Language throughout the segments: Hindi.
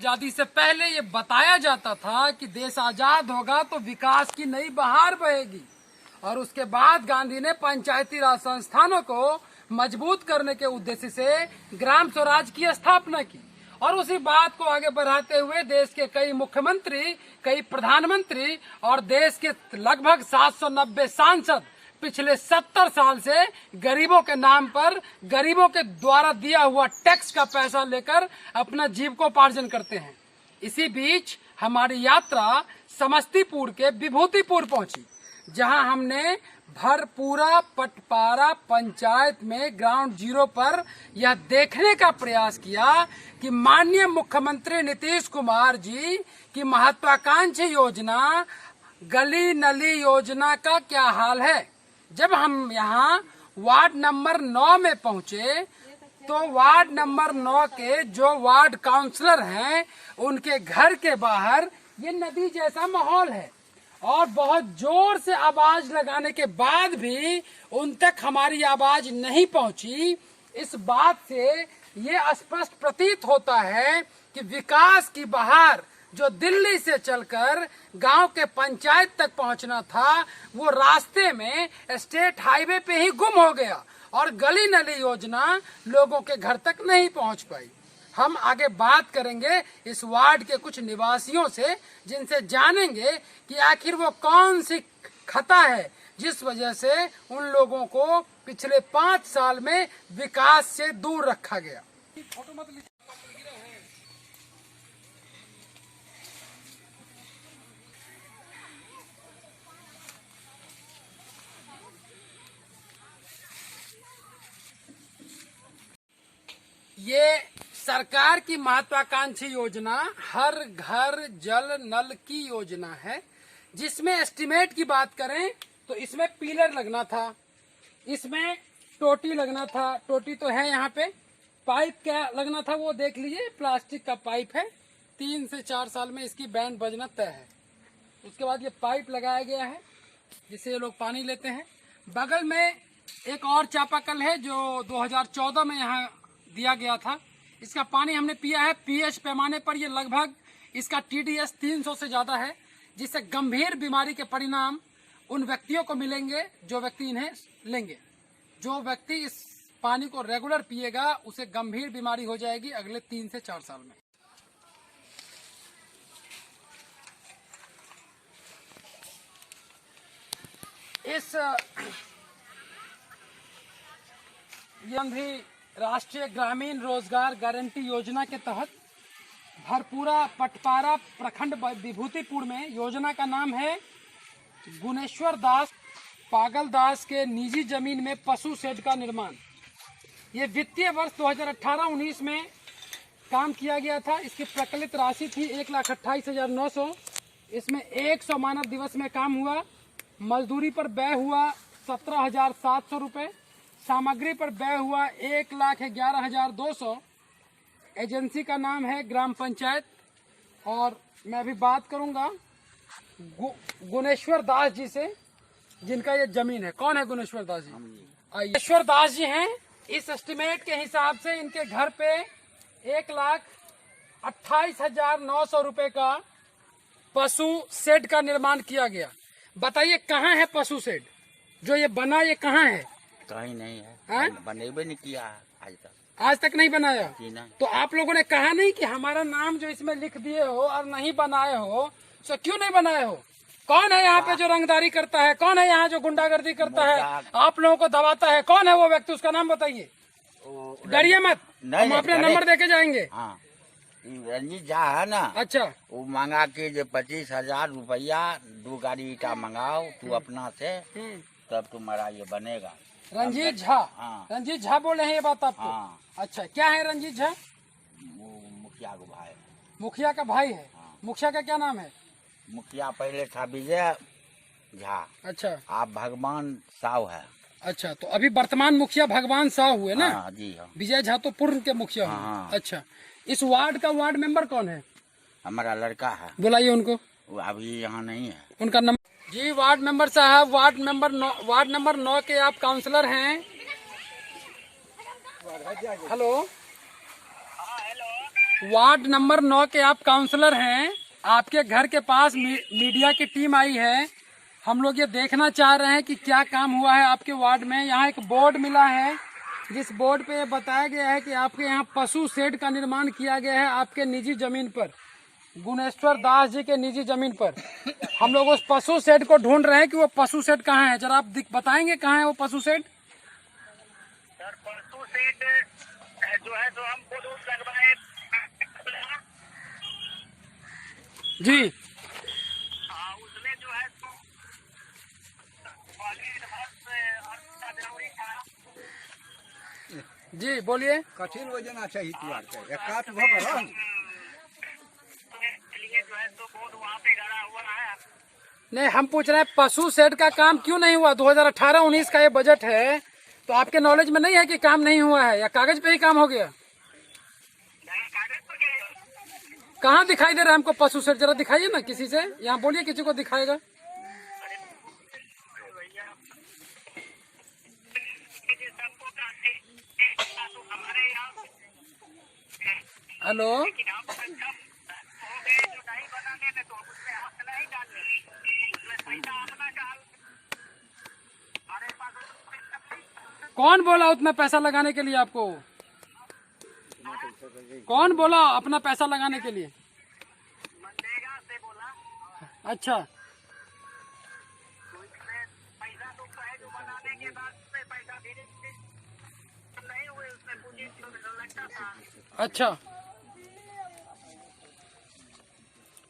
आजादी से पहले ये बताया जाता था कि देश आजाद होगा तो विकास की नई बहार बहेगी, और उसके बाद गांधी ने पंचायती राज संस्थानों को मजबूत करने के उद्देश्य से ग्राम स्वराज की स्थापना की, और उसी बात को आगे बढ़ाते हुए देश के कई मुख्यमंत्री, कई प्रधानमंत्री और देश के लगभग 790 सांसद पिछले 70 साल से गरीबों के नाम पर, गरीबों के द्वारा दिया हुआ टैक्स का पैसा लेकर अपना जीविकोपार्जन करते हैं। इसी बीच हमारी यात्रा समस्तीपुर के विभूतिपुर पहुंची, जहां हमने भरपूरा पटपारा पंचायत में ग्राउंड जीरो पर यह देखने का प्रयास किया कि माननीय मुख्यमंत्री नीतीश कुमार जी की महत्वाकांक्षी योजना गली नली योजना का क्या हाल है। जब हम यहाँ वार्ड नंबर 9 में पहुंचे तो वार्ड नंबर 9 के जो वार्ड काउंसलर हैं उनके घर के बाहर ये नदी जैसा माहौल है, और बहुत जोर से आवाज लगाने के बाद भी उन तक हमारी आवाज नहीं पहुंची। इस बात से ये स्पष्ट प्रतीत होता है कि विकास की बहार जो दिल्ली से चलकर गांव के पंचायत तक पहुंचना था वो रास्ते में स्टेट हाईवे पे ही गुम हो गया, और गली नली योजना लोगों के घर तक नहीं पहुंच पाई। हम आगे बात करेंगे इस वार्ड के कुछ निवासियों से, जिनसे जानेंगे कि आखिर वो कौन सी खता है जिस वजह से उन लोगों को पिछले 5 साल में विकास से दूर रखा गया। ये सरकार की महत्वाकांक्षी योजना हर घर जल नल की योजना है, जिसमें एस्टीमेट की बात करें तो इसमें पिलर लगना था, इसमें टोटी लगना था, टोटी तो है यहाँ पे, पाइप क्या लगना था वो देख लीजिए, प्लास्टिक का पाइप है, 3 से 4 साल में इसकी बैंड बजना तय है। उसके बाद ये पाइप लगाया गया है जिससे ये लोग पानी लेते हैं। बगल में एक और चापाकल है जो 2014 में यहाँ दिया गया था, इसका पानी हमने पिया है। पीएच पैमाने पर ये लगभग इसका TDS 300 से ज्यादा है, जिससे गंभीर बीमारी के परिणाम उन व्यक्तियों को मिलेंगे जो व्यक्ति इन्हें लेंगे। जो व्यक्ति इस पानी को रेगुलर पिएगा उसे गंभीर बीमारी हो जाएगी अगले 3 से 4 साल में। इस राष्ट्रीय ग्रामीण रोजगार गारंटी योजना के तहत भरपूरा पटपारा प्रखंड विभूतिपुर में योजना का नाम है गुणेश्वर दास पागल दास के निजी जमीन में पशु शेड का निर्माण। ये वित्तीय वर्ष 2018-19 में काम किया गया था। इसकी प्रकलित राशि थी 1,28,900। इसमें 100 मानव दिवस में काम हुआ, मजदूरी पर व्यय हुआ 17,700 रुपये, सामग्री पर व्यय हुआ 1,11,200। एजेंसी का नाम है ग्राम पंचायत, और मैं अभी बात करूंगा गुणेश्वर दास जी से, जिनका ये जमीन है। कौन है गुणेश्वर दास जी? गुणेश्वर दास जी हैं। इस एस्टीमेट के हिसाब से इनके घर पे 1,28,900 रुपए का पशु शेड का निर्माण किया गया। बताइए कहाँ है पशु शेड जो ये बना, ये कहाँ है? कहीं नहीं है, बनेबे नहीं किया आज तक नहीं बनाया। नहीं। तो आप लोगों ने कहा नहीं कि हमारा नाम जो इसमें लिख दिए हो और नहीं बनाए हो, तो क्यों नहीं बनाए हो? कौन है यहाँ पे जो रंगदारी करता है? कौन है यहाँ जो गुंडागर्दी करता है, आप लोगों को दबाता है? कौन है वो व्यक्ति? उसका नाम बताइए। डरिए मत, हम अपने नंबर देके जाएंगे। हाँ, रंजीत झा है ना। अच्छा, वो मांगा के जो 25,000 रुपया 2 गाड़ी ईटा मंगाओ तू अपना से, तब तुम्हारा ये बनेगा। रंजीत झा? हाँ। रंजीत झा बोल रहे हैं ये बात आपको? हाँ। अच्छा, क्या है रंजीत झा? वो मुखिया का भाई। मुखिया का भाई है? हाँ। मुखिया का क्या नाम है? मुखिया पहले था विजय झा। अच्छा, आप भगवान साहु है। अच्छा, तो अभी वर्तमान मुखिया भगवान साहु हुए ना? हाँ, जी हाँ। विजय झा तो पूर्व के मुखिया हुए। हाँ। अच्छा, इस वार्ड का वार्ड मेंबर कौन है? हमारा लड़का है। बुलाइए उनको। वो अभी यहाँ नहीं है। उनका नंबर जी। वार्ड मेंबर साहब, वार्ड नंबर 9 के आप काउंसलर हैं। हेलो, वार्ड नंबर 9 के आप काउंसलर हैं। आपके घर के पास मीडिया की टीम आई है। हम लोग ये देखना चाह रहे हैं कि क्या काम हुआ है आपके वार्ड में। यहाँ एक बोर्ड मिला है, जिस बोर्ड पे ये बताया गया है कि आपके यहाँ पशु शेड का निर्माण किया गया है आपके निजी जमीन पर, गुणेश्वर दास जी के निजी जमीन पर। हम लोग उस पशु शेड को ढूंढ रहे हैं कि वो पशु शेड कहाँ है। जरा आप बताएंगे कहाँ है वो पशु शेड? सर पशु शेड जो है तो हम बोर्ड लगवाए जी। उसमें जो है तो जी बोलिए। कठिन योजना चाहिए एकात भवन लिए जो है तो बोर्ड वहाँ पे गड़ा हुआ है। नहीं, हम पूछ रहे हैं पशु शेड का काम क्यों नहीं हुआ? 2018-19 का ये बजट है, तो आपके नॉलेज में नहीं है कि काम नहीं हुआ है या कागज पे ही काम हो गया? कागज पर के कहाँ दिखाई दे रहा है हमको पशु शेड? जरा दिखाइए ना किसी से, यहाँ बोलिए किसी को दिखाएगा। सबको हमारे यहाँ हेलो, हो गए जो नहीं बनाने में तो उसमें हाथ नहीं डालने उसमें पैसा अपना डाल हमारे पास। कौन बोला उतना पैसा लगाने के लिए आपको? कौन बोला अपना पैसा लगाने के लिए? मनरेगा से बोला। अच्छा, तो इसमें पैसा तो है जो बनाने के बाद उसमें पैसा धीरे धीरे नहीं हुए उसमें पूंजी लगता था। अच्छा,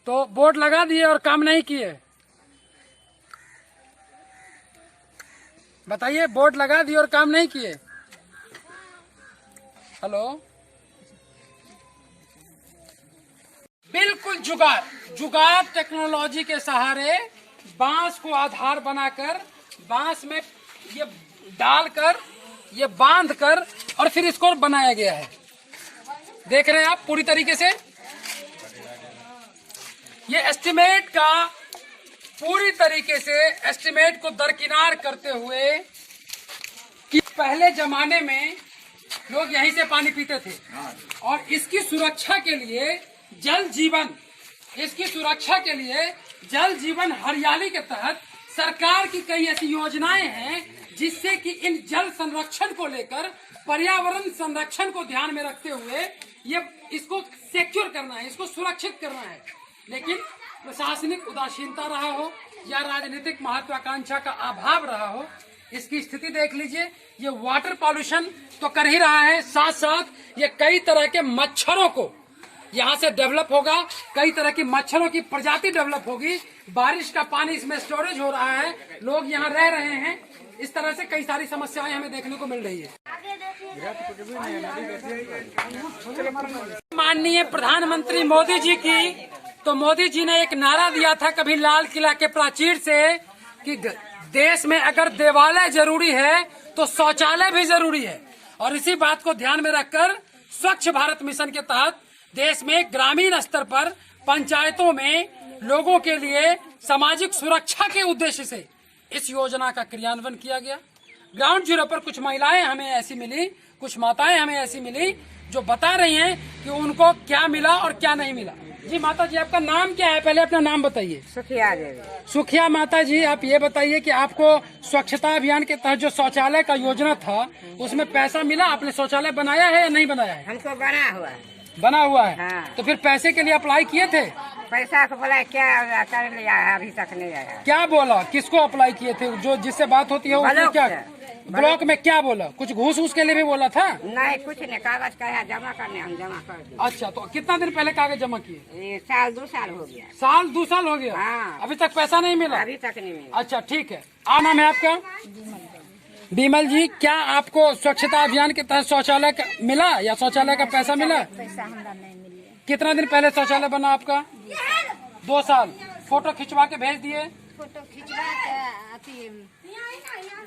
तो बोर्ड लगा दिए और काम नहीं किए? बताइए, बोर्ड लगा दिए और काम नहीं किए? हेलो, बिल्कुल जुगाड़ टेक्नोलॉजी के सहारे बांस को आधार बनाकर, बांस में ये डालकर, ये बांधकर और फिर इसको बनाया गया है। देख रहे हैं आप पूरी तरीके से ये एस्टिमेट का, पूरी तरीके से एस्टिमेट को दरकिनार करते हुए कि पहले जमाने में लोग यहीं से पानी पीते थे और इसकी सुरक्षा के लिए जल जीवन, इसकी सुरक्षा के लिए जल जीवन हरियाली के तहत सरकार की कई ऐसी योजनाएं हैं जिससे कि इन जल संरक्षण को लेकर, पर्यावरण संरक्षण को ध्यान में रखते हुए ये इसको सिक्योर करना है, इसको सुरक्षित करना है। लेकिन प्रशासनिक उदासीनता रहा हो या राजनीतिक महत्वाकांक्षा का अभाव रहा हो, इसकी स्थिति देख लीजिए। ये वाटर पॉल्यूशन तो कर ही रहा है, साथ साथ ये कई तरह के मच्छरों को यहाँ से डेवलप होगा, कई तरह की मच्छरों की प्रजाति डेवलप होगी। बारिश का पानी इसमें स्टोरेज हो रहा है, लोग यहाँ रह रहे हैं। इस तरह से कई सारी समस्याएं हमें देखने को मिल रही है। माननीय प्रधानमंत्री मोदी जी की, तो मोदी जी ने एक नारा दिया था कभी लाल किला के प्राचीर से कि देश में अगर देवालय जरूरी है तो शौचालय भी जरूरी है। और इसी बात को ध्यान में रखकर स्वच्छ भारत मिशन के तहत देश में ग्रामीण स्तर पर पंचायतों में लोगों के लिए सामाजिक सुरक्षा के उद्देश्य से इस योजना का क्रियान्वयन किया गया। ग्राउंड जीरो पर कुछ महिलाएं हमें ऐसी मिली, कुछ माताएं हमें ऐसी मिली जो बता रही हैं कि उनको क्या मिला और क्या नहीं मिला। जी माता जी, आपका नाम क्या है? पहले अपना नाम बताइए। सुखिया देवी। सुखिया माता जी, आप ये बताइए कि आपको स्वच्छता अभियान के तहत जो शौचालय का योजना था उसमें पैसा मिला? आपने शौचालय बनाया है या नहीं बनाया है? हमको बना हुआ है। बना हुआ है। हाँ। तो फिर पैसे के लिए अप्लाई किए थे? पैसा को बोला क्या कर लिया है, अभी तक नहीं आया। क्या बोला? किसको अप्लाई किए थे? जो जिससे बात होती है उसने ब्लॉक क्या, से। ब्लॉक में क्या बोला? कुछ घूस घूस के लिए भी बोला था? नहीं, कुछ नहीं, कागज का है जमा करने, हम जमा कर दिए। अच्छा, तो कितना दिन पहले कागज जमा किए? ये साल 2 साल हो गया। साल 2 साल हो गया? हाँ। अभी तक पैसा नहीं मिला? अभी तक नहीं मिला। अच्छा ठीक है। क्या नाम है आपका? बिमल जी, क्या आपको स्वच्छता अभियान के तहत शौचालय का मिला या शौचालय का पैसा मिला? पैसा हमरा नहीं मिली। कितना दिन पहले शौचालय बना आपका? 2 साल। फोटो खिंचवा के भेज दिए? फोटो खिंचवा के अथी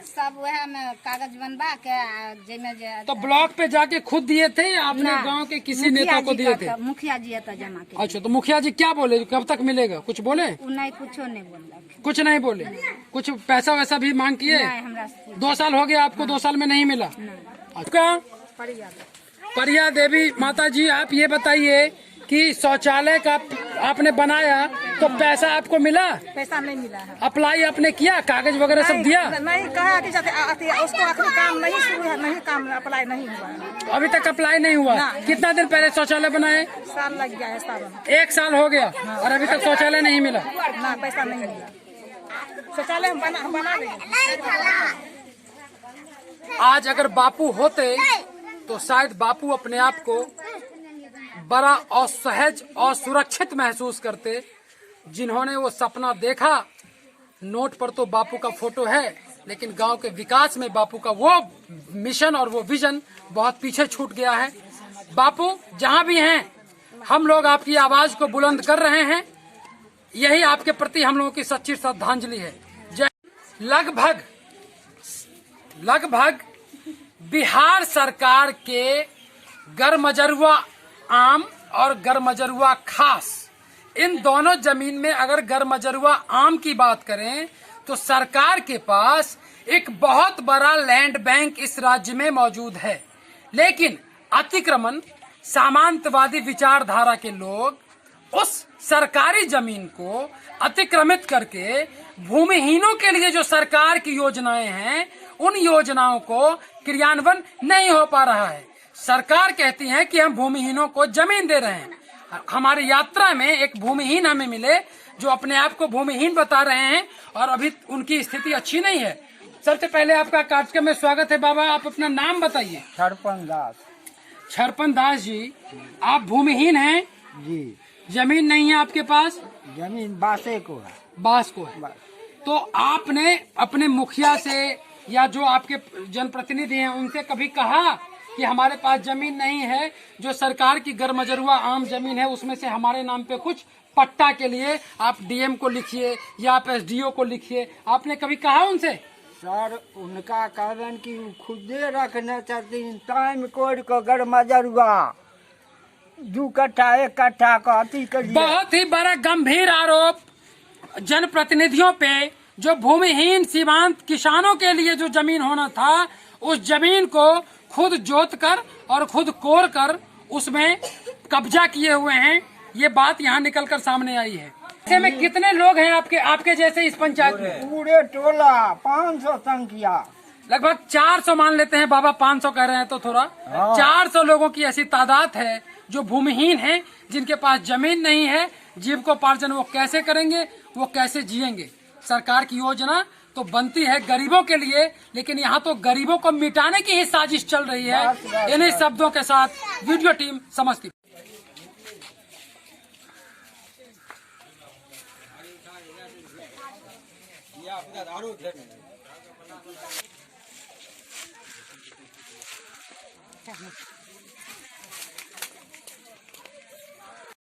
सब वह में कागज बनवा के जेमे जे तो ब्लॉक पे जाके खुद दिए थे या आपने ना, गांव के किसी मुखिया नेता को जी दिए का थे? था, मुखिया जी था जमा के। अच्छा, तो मुखिया जी क्या बोले? कब तक मिलेगा? कुछ बोले? उ नहीं, कुछो नहीं बोला। कुछ नहीं बोले। कुछ पैसा वैसा भी मांग किए? नहीं, हमरा से 2 साल हो गया आपको, 2 साल में नहीं मिला? आपका? परिया परिया देवी माता जी, आप ये बताइए कि शौचालय का आपने बनाया तो पैसा आपको मिला? पैसा नहीं मिला है। अप्लाई आपने किया, कागज वगैरह सब दिया? नहीं कहा कि उसको आखिर काम नहीं शुरू है, नहीं काम अप्लाई नहीं हुआ है। अभी तक अप्लाई नहीं हुआ? कितना दिन पहले शौचालय बनाए? साल लग गया है, साल 1 साल हो गया और अभी तक शौचालय नहीं मिला? ना, पैसा नहीं मिला। शौचालय हम बना देंगे। आज अगर बापू होते तो शायद बापू अपने आप को बड़ा असहज और सुरक्षित महसूस करते। जिन्होंने वो सपना देखा, नोट पर तो बापू का फोटो है, लेकिन गांव के विकास में बापू का वो मिशन और वो विजन बहुत पीछे छूट गया है। बापू जहां भी हैं, हम लोग आपकी आवाज को बुलंद कर रहे हैं। यही आपके प्रति हम लोगों की सच्ची श्रद्धांजलि है। जय। लगभग बिहार सरकार के गरमजरुआ आम और गरमजरुआ खास, इन दोनों जमीन में अगर गरमजरुआ आम की बात करें तो सरकार के पास एक बहुत बड़ा लैंड बैंक इस राज्य में मौजूद है। लेकिन अतिक्रमण, सामंतवादी विचारधारा के लोग उस सरकारी जमीन को अतिक्रमित करके भूमिहीनों के लिए जो सरकार की योजनाएं हैं, उन योजनाओं को क्रियान्वयन नहीं हो पा रहा है। सरकार कहती है कि हम भूमिहीनों को जमीन दे रहे हैं। हमारी यात्रा में एक भूमिहीन हमें मिले जो अपने आप को भूमिहीन बता रहे हैं और अभी उनकी स्थिति अच्छी नहीं है। सबसे पहले आपका कार्यक्रम में स्वागत है। बाबा, आप अपना नाम बताइए। छरपन दास छरपन दास जी, आप भूमिहीन हैं जी। जमीन नहीं है आपके पास? जमीन बासे को है। बास को है। तो आपने अपने मुखिया से या जो आपके जनप्रतिनिधि हैं उनसे कभी कहा कि हमारे पास जमीन नहीं है, जो सरकार की गरमजरुआ आम जमीन है उसमें से हमारे नाम पे कुछ पट्टा के लिए आप डीएम को लिखिए या आप एसडीओ को लिखिए? आपने कभी कहा उनसे? सर, उनका कारण कि खुदे रखना चाहती टाइम कोड को गरमजरुआ 2 कट्ठा 1 कट्ठा का अति करिए। बहुत ही बड़ा गंभीर आरोप जनप्रतिनिधियों पे, जो भूमिहीन सीमांत किसानों के लिए जो जमीन होना था, उस जमीन को खुद जोत कर और खुद कोर कर उसमें कब्जा किए हुए हैं। ये बात यहाँ निकलकर सामने आई है। ऐसे में कितने लोग हैं आपके जैसे इस पंचायत में? पूरे टोला 500 संख्या। लगभग 400 मान लेते हैं बाबा, 500 कह रहे हैं तो थोड़ा 400 लोगों की ऐसी तादाद है जो भूमिहीन हैं, जिनके पास जमीन नहीं है। जीविकोपार्जन वो कैसे करेंगे, वो कैसे जिएंगे? सरकार की योजना तो बनती है गरीबों के लिए, लेकिन यहाँ तो गरीबों को मिटाने की ही साजिश चल रही है। इन्हीं शब्दों के साथ वीडियो टीम समझती।